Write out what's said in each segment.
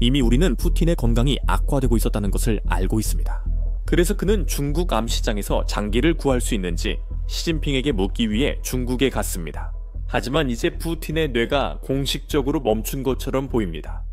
이미 우리는 푸틴의 건강이 악화되고 있었다는 것을 알고 있습니다. 그래서 그는 중국 암시장에서 장기를 구할 수 있는지 시진핑에게 묻기 위해 중국에 갔습니다. 하지만 이제 푸틴의 뇌가 공식적으로 멈춘 것처럼 보입니다.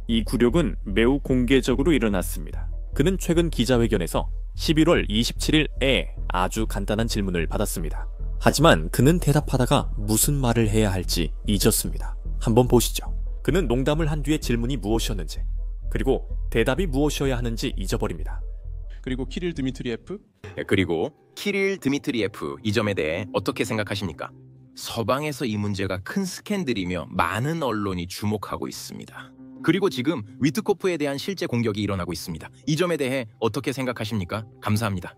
이 굴욕은 매우 공개적으로 일어났습니다. 그는 최근 기자회견에서 11월 27일에 아주 간단한 질문을 받았습니다. 하지만 그는 대답하다가 무슨 말을 해야 할지 잊었습니다. 한번 보시죠. 그는 농담을 한 뒤에 질문이 무엇이었는지, 그리고 대답이 무엇이어야 하는지 잊어버립니다. 그리고 키릴 드미트리예프? 그리고 키릴 드미트리예프 이 점에 대해 어떻게 생각하십니까? 서방에서 이 문제가 큰 스캔들이며 많은 언론이 주목하고 있습니다. 그리고 지금 위트코프에 대한 실제 공격이 일어나고 있습니다. 이 점에 대해 어떻게 생각하십니까? 감사합니다.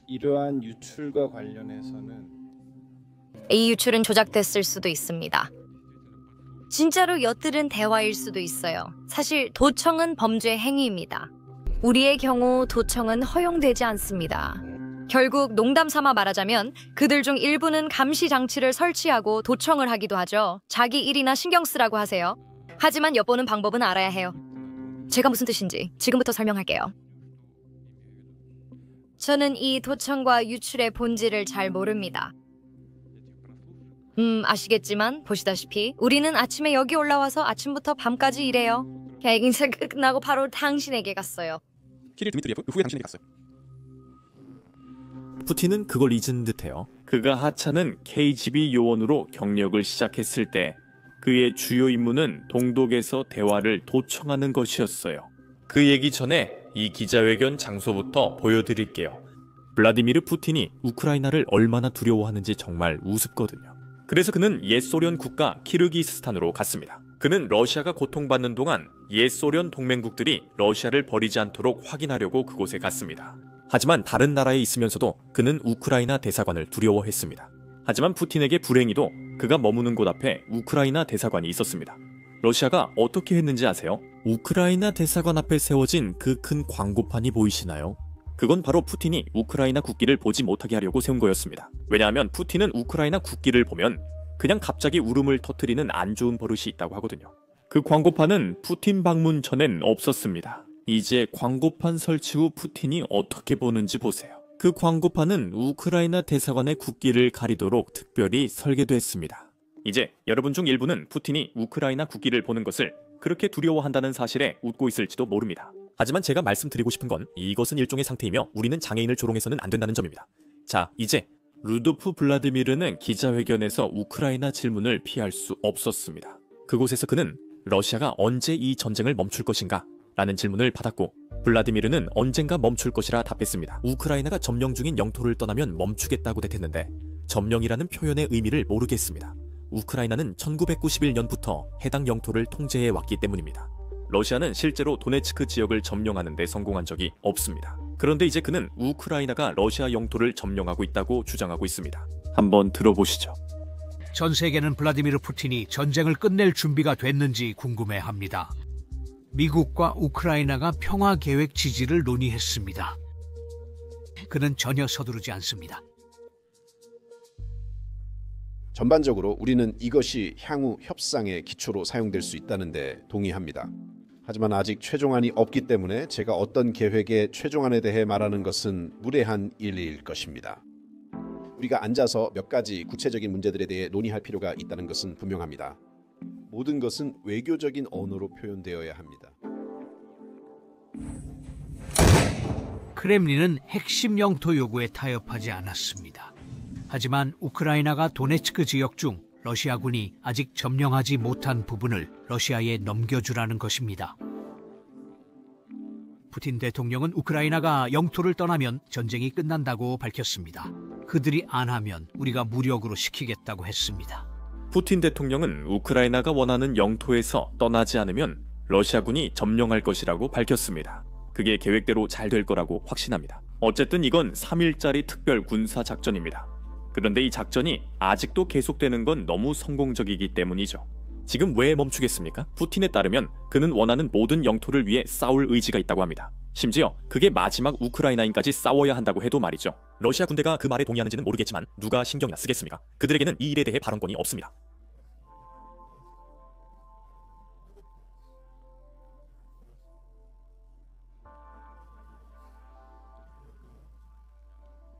이러한 유출과 관련해서는 이 유출은 조작됐을 수도 있습니다. 진짜로 엿들은 대화일 수도 있어요. 사실 도청은 범죄 행위입니다. 우리의 경우 도청은 허용되지 않습니다. 결국 농담 삼아 말하자면 그들 중 일부는 감시 장치를 설치하고 도청을 하기도 하죠. 자기 일이나 신경 쓰라고 하세요. 하지만 엿보는 방법은 알아야 해요. 제가 무슨 뜻인지 지금부터 설명할게요. 저는 이 도청과 유출의 본질을 잘 모릅니다. 아시겠지만 보시다시피 우리는 아침에 여기 올라와서 아침부터 밤까지 일해요. 인사 끝나고 바로 당신에게 갔어요. 키릴 드미트리예프 후에 당신에게 갔어요. 푸틴은 그걸 잊은 듯해요. 그가 하찮은 KGB 요원으로 경력을 시작했을 때 그의 주요 임무는 동독에서 대화를 도청하는 것이었어요. 그 얘기 전에 이 기자회견 장소부터 보여드릴게요. 블라디미르 푸틴이 우크라이나를 얼마나 두려워하는지 정말 우습거든요. 그래서 그는 옛 소련 국가 키르기스스탄으로 갔습니다. 그는 러시아가 고통받는 동안 옛 소련 동맹국들이 러시아를 버리지 않도록 확인하려고 그곳에 갔습니다. 하지만 다른 나라에 있으면서도 그는 우크라이나 대사관을 두려워했습니다. 하지만 푸틴에게 불행히도 그가 머무는 곳 앞에 우크라이나 대사관이 있었습니다. 러시아가 어떻게 했는지 아세요? 우크라이나 대사관 앞에 세워진 그 큰 광고판이 보이시나요? 그건 바로 푸틴이 우크라이나 국기를 보지 못하게 하려고 세운 거였습니다. 왜냐하면 푸틴은 우크라이나 국기를 보면 그냥 갑자기 울음을 터뜨리는 안 좋은 버릇이 있다고 하거든요. 그 광고판은 푸틴 방문 전엔 없었습니다. 이제 광고판 설치 후 푸틴이 어떻게 보는지 보세요. 그 광고판은 우크라이나 대사관의 국기를 가리도록 특별히 설계됐습니다. 이제 여러분 중 일부는 푸틴이 우크라이나 국기를 보는 것을 그렇게 두려워한다는 사실에 웃고 있을지도 모릅니다. 하지만 제가 말씀드리고 싶은 건 이것은 일종의 상태이며 우리는 장애인을 조롱해서는 안 된다는 점입니다. 자, 이제 루도프 블라디미르는 기자회견에서 우크라이나 질문을 피할 수 없었습니다. 그곳에서 그는 러시아가 언제 이 전쟁을 멈출 것인가? 라는 질문을 받았고 블라디미르는 언젠가 멈출 것이라 답했습니다. 우크라이나가 점령 중인 영토를 떠나면 멈추겠다고 대했는데 점령이라는 표현의 의미를 모르겠습니다. 우크라이나는 1991년부터 해당 영토를 통제해 왔기 때문입니다. 러시아는 실제로 도네츠크 지역을 점령하는 데 성공한 적이 없습니다. 그런데 이제 그는 우크라이나가 러시아 영토를 점령하고 있다고 주장하고 있습니다. 한번 들어보시죠. 전 세계는 블라디미르 푸틴이 전쟁을 끝낼 준비가 됐는지 궁금해합니다. 미국과 우크라이나가 평화 계획 지지를 논의했습니다. 그는 전혀 서두르지 않습니다. 전반적으로 우리는 이것이 향후 협상의 기초로 사용될 수 있다는 데 동의합니다. 하지만 아직 최종안이 없기 때문에 제가 어떤 계획의 최종안에 대해 말하는 것은 무례한 일일 것입니다. 우리가 앉아서 몇 가지 구체적인 문제들에 대해 논의할 필요가 있다는 것은 분명합니다. 모든 것은 외교적인 언어로 표현되어야 합니다. 크렘린은 핵심 영토 요구에 타협하지 않았습니다. 하지만 우크라이나가 도네츠크 지역 중 러시아군이 아직 점령하지 못한 부분을 러시아에 넘겨주라는 것입니다. 푸틴 대통령은 우크라이나가 영토를 떠나면 전쟁이 끝난다고 밝혔습니다. 그들이 안 하면 우리가 무력으로 시키겠다고 했습니다. 푸틴 대통령은 우크라이나가 원하는 영토에서 떠나지 않으면 러시아군이 점령할 것이라고 밝혔습니다. 그게 계획대로 잘 될 거라고 확신합니다. 어쨌든 이건 3일짜리 특별 군사 작전입니다. 그런데 이 작전이 아직도 계속되는 건 너무 성공적이기 때문이죠. 지금 왜 멈추겠습니까? 푸틴에 따르면 그는 원하는 모든 영토를 위해 싸울 의지가 있다고 합니다. 심지어 그게 마지막 우크라이나인까지 싸워야 한다고 해도 말이죠. 러시아 군대가 그 말에 동의하는지는 모르겠지만 누가 신경이나 쓰겠습니까? 그들에게는 이 일에 대해 발언권이 없습니다.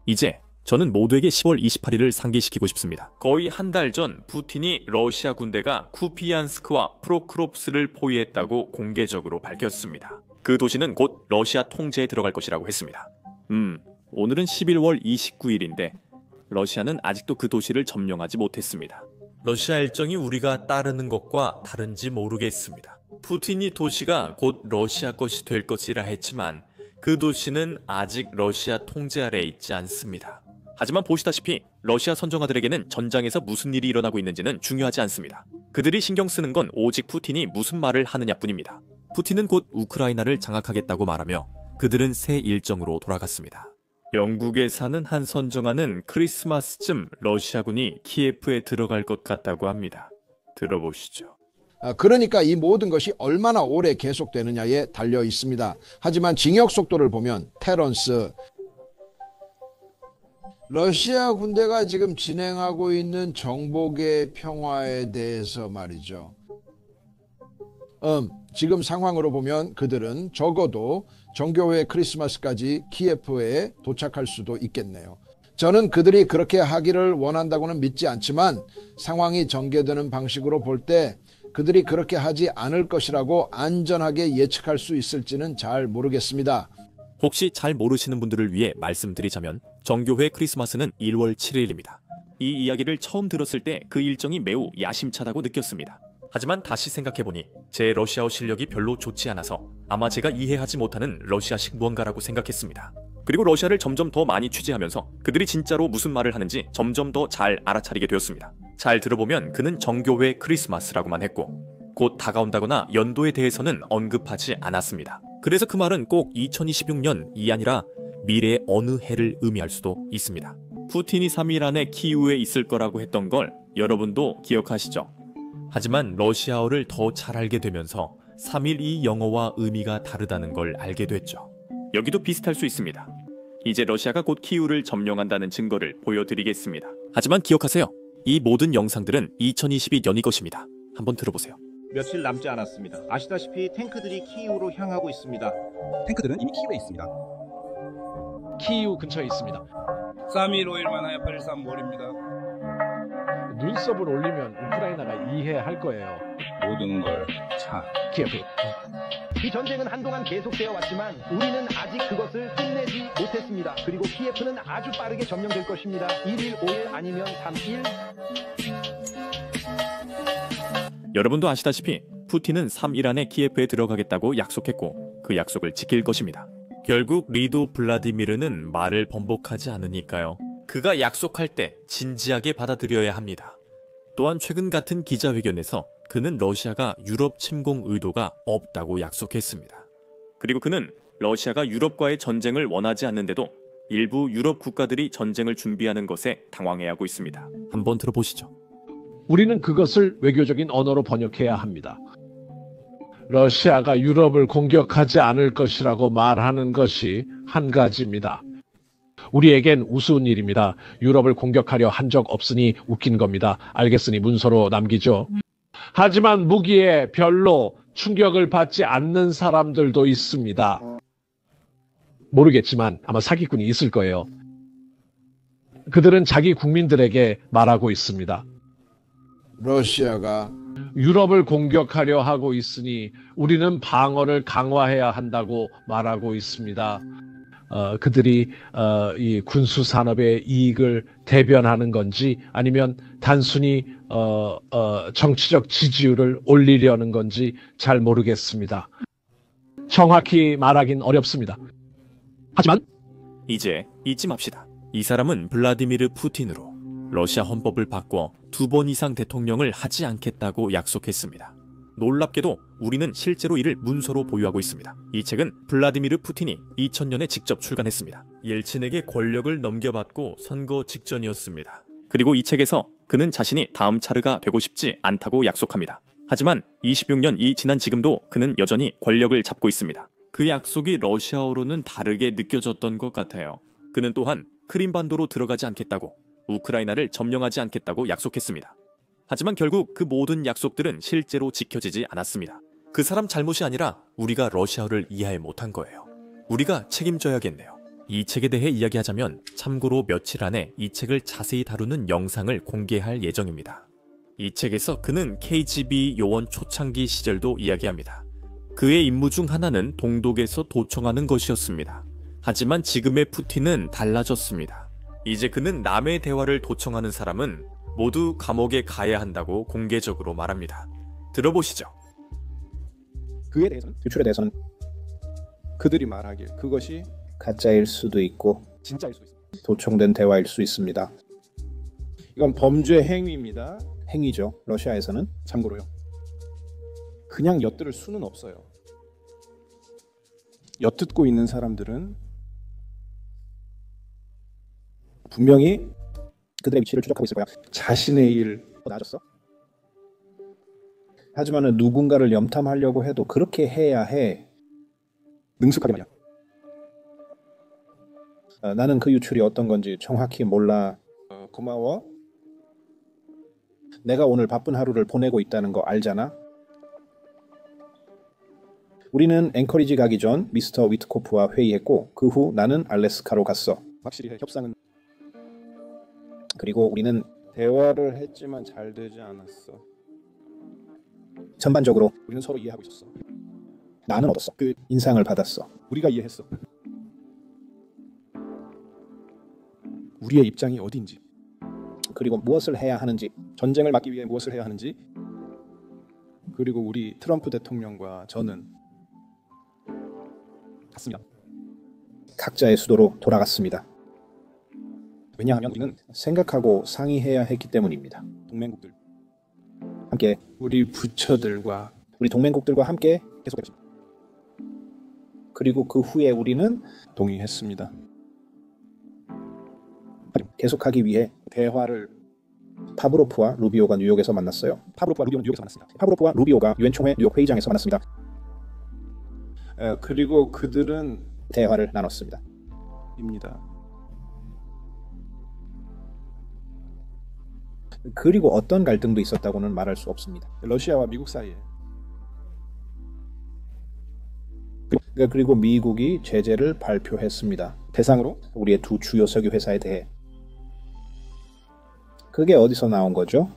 이제 저는 모두에게 10월 28일을 상기시키고 싶습니다. 거의 한 달 전 푸틴이 러시아 군대가 쿠피얀스크와 프로크롭스를 포위했다고 공개적으로 밝혔습니다. 그 도시는 곧 러시아 통제에 들어갈 것이라고 했습니다. 오늘은 11월 29일인데 러시아는 아직도 그 도시를 점령하지 못했습니다. 러시아 일정이 우리가 따르는 것과 다른지 모르겠습니다. 푸틴이 도시가 곧 러시아 것이 될 것이라 했지만 그 도시는 아직 러시아 통제 아래에 있지 않습니다. 하지만 보시다시피 러시아 선정아들에게는 전장에서 무슨 일이 일어나고 있는지는 중요하지 않습니다. 그들이 신경 쓰는 건 오직 푸틴이 무슨 말을 하느냐뿐입니다. 푸틴은 곧 우크라이나를 장악하겠다고 말하며 그들은 새 일정으로 돌아갔습니다. 영국에 사는 한 선정아는 크리스마스쯤 러시아군이 키예프에 들어갈 것 같다고 합니다. 들어보시죠. 그러니까 이 모든 것이 얼마나 오래 계속되느냐에 달려 있습니다. 하지만 징역 속도를 보면 테런스, 러시아 군대가 지금 진행하고 있는 정복의 평화에 대해서 말이죠. 지금 상황으로 보면 그들은 적어도 정교회 크리스마스까지 키예프에 도착할 수도 있겠네요. 저는 그들이 그렇게 하기를 원한다고는 믿지 않지만 상황이 전개되는 방식으로 볼 때 그들이 그렇게 하지 않을 것이라고 안전하게 예측할 수 있을지는 잘 모르겠습니다. 혹시 잘 모르시는 분들을 위해 말씀드리자면 정교회 크리스마스는 1월 7일입니다. 이 이야기를 처음 들었을 때 그 일정이 매우 야심차다고 느꼈습니다. 하지만 다시 생각해보니 제 러시아어 실력이 별로 좋지 않아서 아마 제가 이해하지 못하는 러시아식 무언가라고 생각했습니다. 그리고 러시아를 점점 더 많이 취재하면서 그들이 진짜로 무슨 말을 하는지 점점 더 잘 알아차리게 되었습니다. 잘 들어보면 그는 정교회 크리스마스라고만 했고 곧 다가온다거나 연도에 대해서는 언급하지 않았습니다. 그래서 그 말은 꼭 2026년이 아니라 미래의 어느 해를 의미할 수도 있습니다. 푸틴이 3일 안에 키이우에 있을 거라고 했던 걸 여러분도 기억하시죠? 하지만 러시아어를 더 잘 알게 되면서 3일이 영어와 의미가 다르다는 걸 알게 됐죠. 여기도 비슷할 수 있습니다. 이제 러시아가 곧 키이우를 점령한다는 증거를 보여드리겠습니다. 하지만 기억하세요. 이 모든 영상들은 2022년이 것입니다. 한번 들어보세요. 며칠 남지 않았습니다. 아시다시피 탱크들이 키이우로 향하고 있습니다. 탱크들은 이미 키우에 있습니다. 키이우 근처에 있습니다. 3일 5일 만하여 813몰입니다. 눈썹을 올리면 우크라이나가 이해할 거예요. 모든 걸 차. 키예프. 이 전쟁은 한동안 계속되어 왔지만 우리는 아직 그것을 끝내지 못했습니다. 그리고 키예프는 아주 빠르게 점령될 것입니다. 1일, 5일 아니면 3일. 여러분도 아시다시피 푸틴은 3일 안에 키예프에 들어가겠다고 약속했고 그 약속을 지킬 것입니다. 결국 리도 블라디미르는 말을 번복하지 않으니까요. 그가 약속할 때 진지하게 받아들여야 합니다. 또한 최근 같은 기자회견에서 그는 러시아가 유럽 침공 의도가 없다고 약속했습니다. 그리고 그는 러시아가 유럽과의 전쟁을 원하지 않는데도 일부 유럽 국가들이 전쟁을 준비하는 것에 당황해하고 있습니다. 한번 들어보시죠. 우리는 그것을 외교적인 언어로 번역해야 합니다. 러시아가 유럽을 공격하지 않을 것이라고 말하는 것이 한 가지입니다. 우리에겐 우스운 일입니다. 유럽을 공격하려 한 적 없으니 웃긴 겁니다. 알겠으니 문서로 남기죠. 하지만 무기에 별로 충격을 받지 않는 사람들도 있습니다. 모르겠지만 아마 사기꾼이 있을 거예요. 그들은 자기 국민들에게 말하고 있습니다. 러시아가 유럽을 공격하려 하고 있으니 우리는 방어를 강화해야 한다고 말하고 있습니다. 그들이 이 군수 산업의 이익을 대변하는 건지 아니면 단순히 정치적 지지율을 올리려는 건지 잘 모르겠습니다. 정확히 말하긴 어렵습니다. 하지만 이제 잊지 맙시다. 이 사람은 블라디미르 푸틴으로 러시아 헌법을 바꿔 2번 이상 대통령을 하지 않겠다고 약속했습니다. 놀랍게도 우리는 실제로 이를 문서로 보유하고 있습니다. 이 책은 블라디미르 푸틴이 2000년에 직접 출간했습니다. 옐친에게 권력을 넘겨받고 선거 직전이었습니다. 그리고 이 책에서 그는 자신이 다음 차르가 되고 싶지 않다고 약속합니다. 하지만 26년이 지난 지금도 그는 여전히 권력을 잡고 있습니다. 그 약속이 러시아어로는 다르게 느껴졌던 것 같아요. 그는 또한 크림반도로 들어가지 않겠다고, 우크라이나를 점령하지 않겠다고 약속했습니다. 하지만 결국 그 모든 약속들은 실제로 지켜지지 않았습니다. 그 사람 잘못이 아니라 우리가 러시아어를 이해 못한 거예요. 우리가 책임져야겠네요. 이 책에 대해 이야기하자면 참고로 며칠 안에 이 책을 자세히 다루는 영상을 공개할 예정입니다. 이 책에서 그는 KGB 요원 초창기 시절도 이야기합니다. 그의 임무 중 하나는 동독에서 도청하는 것이었습니다. 하지만 지금의 푸틴은 달라졌습니다. 이제 그는 남의 대화를 도청하는 사람은 모두 감옥에 가야 한다고 공개적으로 말합니다. 들어보시죠. 그에 대해서는, 유출에 대해서는 그들이 말하길 그것이 가짜일 수도 있고 진짜일 수 있습니다. 도청된 대화일 수 있습니다. 이건 범죄 행위입니다. 행위죠. 러시아에서는. 참고로요. 그냥 엿들을 수는 없어요. 엿듣고 있는 사람들은 분명히 그들의 위치를 추적하고 있을 거야. 자신의 일 나아졌어? 하지만 누군가를 염탐하려고 해도 그렇게 해야 해. 능숙하게 말이야. 나는 그 유출이 어떤 건지 정확히 몰라. 고마워. 내가 오늘 바쁜 하루를 보내고 있다는 거 알잖아. 우리는 앵커리지 가기 전 미스터 위트코프와 회의했고 그 후 나는 알래스카로 갔어. 확실히 협상은. 그리고 우리는 대화를 했지만 잘 되지 않았어. 전반적으로 우리는 서로 이해하고 있었어. 나는 얻었어. 그 인상을 받았어. 우리가 이해했어. 우리의 입장이 어디인지, 그리고 무엇을 해야 하는지, 전쟁을 막기 위해 무엇을 해야 하는지, 그리고 우리 트럼프 대통령과 저는 같습니다. 각자의 수도로 돌아갔습니다. 왜냐하면 우리는 생각하고 상의해야 했기 때문입니다. 동맹국들 함께, 우리 부처들과 우리 동맹국들과 함께 계속했습니다. 그리고 그 후에 우리는 동의했습니다. 계속하기 위해 대화를 파브로프와 루비오가 뉴욕에서 만났어요. 파브로프와 루비오는 뉴욕에서 만났습니다. 파브로프와 루비오가 유엔 총회 뉴욕 회의장에서 만났습니다. 그리고 그들은 대화를 나눴습니다. 입니다. 그리고 어떤 갈등도 있었다고는 말할 수 없습니다. 러시아와 미국 사이에. 그리고 미국이 제재를 발표했습니다. 대상으로 우리의 두 주요 석유 회사에 대해. 그게 어디서 나온 거죠?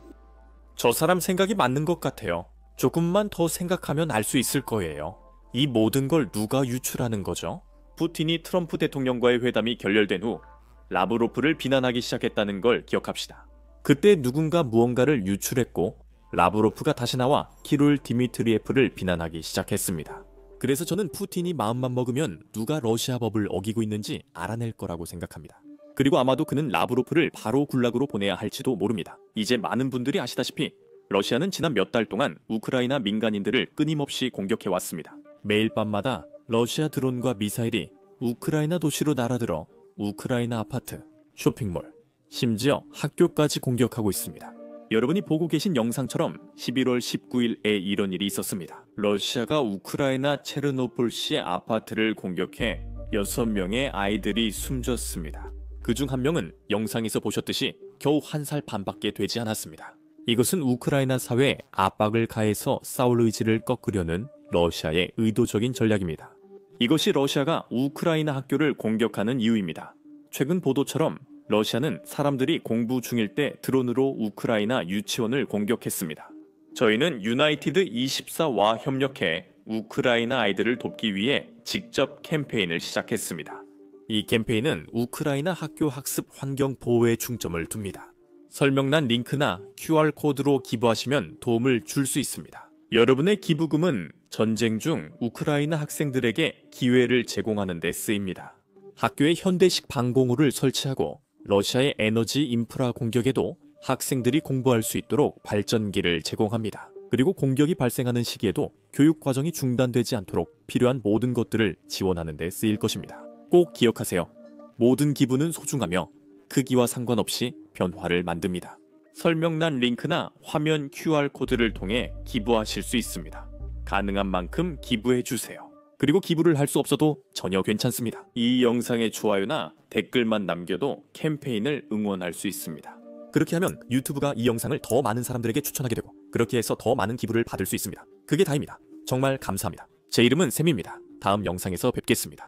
저 사람 생각이 맞는 것 같아요. 조금만 더 생각하면 알 수 있을 거예요. 이 모든 걸 누가 유출하는 거죠? 푸틴이 트럼프 대통령과의 회담이 결렬된 후 라브로프를 비난하기 시작했다는 걸 기억합시다. 그때 누군가 무언가를 유출했고 라브로프가 다시 나와 키릴 디미트리예프를 비난하기 시작했습니다. 그래서 저는 푸틴이 마음만 먹으면 누가 러시아 법을 어기고 있는지 알아낼 거라고 생각합니다. 그리고 아마도 그는 라브로프를 바로 굴락으로 보내야 할지도 모릅니다. 이제 많은 분들이 아시다시피 러시아는 지난 몇 달 동안 우크라이나 민간인들을 끊임없이 공격해왔습니다. 매일 밤마다 러시아 드론과 미사일이 우크라이나 도시로 날아들어 우크라이나 아파트, 쇼핑몰, 심지어 학교까지 공격하고 있습니다. 여러분이 보고 계신 영상처럼 11월 19일에 이런 일이 있었습니다. 러시아가 우크라이나 체르노폴시의 아파트를 공격해 6명의 아이들이 숨졌습니다. 그중 한 명은 영상에서 보셨듯이 겨우 1살 반밖에 되지 않았습니다. 이것은 우크라이나 사회에 압박을 가해서 싸울 의지를 꺾으려는 러시아의 의도적인 전략입니다. 이것이 러시아가 우크라이나 학교를 공격하는 이유입니다. 최근 보도처럼 러시아는 사람들이 공부 중일 때 드론으로 우크라이나 유치원을 공격했습니다. 저희는 유나이티드 24와 협력해 우크라이나 아이들을 돕기 위해 직접 캠페인을 시작했습니다. 이 캠페인은 우크라이나 학교 학습 환경 보호에 중점을 둡니다. 설명란 링크나 QR코드로 기부하시면 도움을 줄 수 있습니다. 여러분의 기부금은 전쟁 중 우크라이나 학생들에게 기회를 제공하는 데 쓰입니다. 학교에 현대식 방공호를 설치하고 러시아의 에너지 인프라 공격에도 학생들이 공부할 수 있도록 발전기를 제공합니다. 그리고 공격이 발생하는 시기에도 교육 과정이 중단되지 않도록 필요한 모든 것들을 지원하는 데 쓰일 것입니다. 꼭 기억하세요. 모든 기부는 소중하며 크기와 상관없이 변화를 만듭니다. 설명란 링크나 화면 QR코드를 통해 기부하실 수 있습니다. 가능한 만큼 기부해주세요. 그리고 기부를 할 수 없어도 전혀 괜찮습니다. 이 영상의 좋아요나 댓글만 남겨도 캠페인을 응원할 수 있습니다. 그렇게 하면 유튜브가 이 영상을 더 많은 사람들에게 추천하게 되고 그렇게 해서 더 많은 기부를 받을 수 있습니다. 그게 다입니다. 정말 감사합니다. 제 이름은 샘입니다. 다음 영상에서 뵙겠습니다.